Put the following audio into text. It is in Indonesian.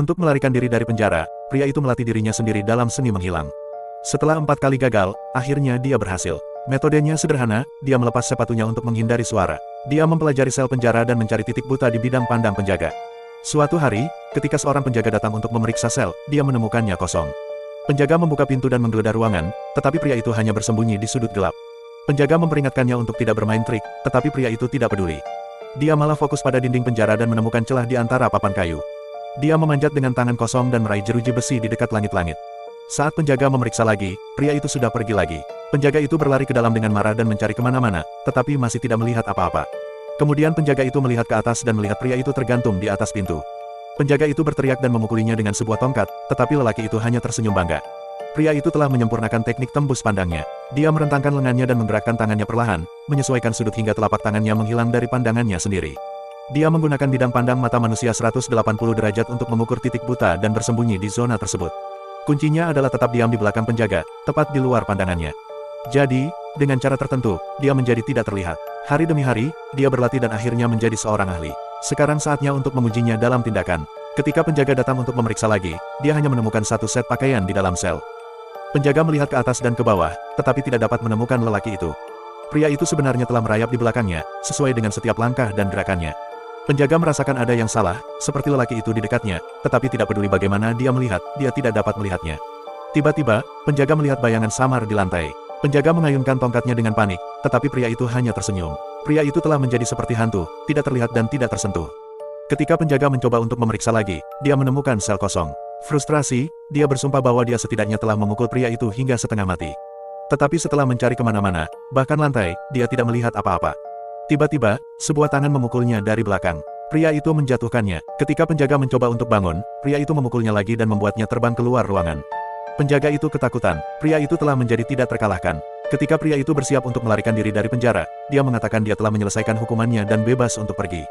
Untuk melarikan diri dari penjara, pria itu melatih dirinya sendiri dalam seni menghilang. Setelah 4 kali gagal, akhirnya dia berhasil. Metodenya sederhana, dia melepas sepatunya untuk menghindari suara. Dia mempelajari sel penjara dan mencari titik buta di bidang pandang penjaga. Suatu hari, ketika seorang penjaga datang untuk memeriksa sel, dia menemukannya kosong. Penjaga membuka pintu dan menggeledah ruangan, tetapi pria itu hanya bersembunyi di sudut gelap. Penjaga memperingatkannya untuk tidak bermain trik, tetapi pria itu tidak peduli. Dia malah fokus pada dinding penjara dan menemukan celah di antara papan kayu. Dia memanjat dengan tangan kosong dan meraih jeruji besi di dekat langit-langit. Saat penjaga memeriksa lagi, pria itu sudah pergi lagi. Penjaga itu berlari ke dalam dengan marah dan mencari kemana-mana, tetapi masih tidak melihat apa-apa. Kemudian penjaga itu melihat ke atas dan melihat pria itu tergantung di atas pintu. Penjaga itu berteriak dan memukulinya dengan sebuah tongkat, tetapi lelaki itu hanya tersenyum bangga. Pria itu telah menyempurnakan teknik tembus pandangnya. Dia merentangkan lengannya dan menggerakkan tangannya perlahan, menyesuaikan sudut hingga telapak tangannya menghilang dari pandangannya sendiri. Dia menggunakan bidang pandang mata manusia 180 derajat untuk mengukur titik buta dan bersembunyi di zona tersebut. Kuncinya adalah tetap diam di belakang penjaga, tepat di luar pandangannya. Jadi, dengan cara tertentu, dia menjadi tidak terlihat. Hari demi hari, dia berlatih dan akhirnya menjadi seorang ahli. Sekarang saatnya untuk mengujinya dalam tindakan. Ketika penjaga datang untuk memeriksa lagi, dia hanya menemukan satu set pakaian di dalam sel. Penjaga melihat ke atas dan ke bawah, tetapi tidak dapat menemukan lelaki itu. Pria itu sebenarnya telah merayap di belakangnya, sesuai dengan setiap langkah dan gerakannya. Penjaga merasakan ada yang salah, seperti lelaki itu di dekatnya, tetapi tidak peduli bagaimana dia melihat, dia tidak dapat melihatnya. Tiba-tiba, penjaga melihat bayangan samar di lantai. Penjaga mengayunkan tongkatnya dengan panik, tetapi pria itu hanya tersenyum. Pria itu telah menjadi seperti hantu, tidak terlihat dan tidak tersentuh. Ketika penjaga mencoba untuk memeriksa lagi, dia menemukan sel kosong. Frustrasi, dia bersumpah bahwa dia setidaknya telah memukul pria itu hingga setengah mati. Tetapi setelah mencari kemana-mana, bahkan lantai, dia tidak melihat apa-apa. Tiba-tiba, sebuah tangan memukulnya dari belakang. Pria itu menjatuhkannya. Ketika penjaga mencoba untuk bangun, pria itu memukulnya lagi dan membuatnya terbang keluar ruangan. Penjaga itu ketakutan. Pria itu telah menjadi tidak terkalahkan. Ketika pria itu bersiap untuk melarikan diri dari penjara, dia mengatakan dia telah menyelesaikan hukumannya dan bebas untuk pergi.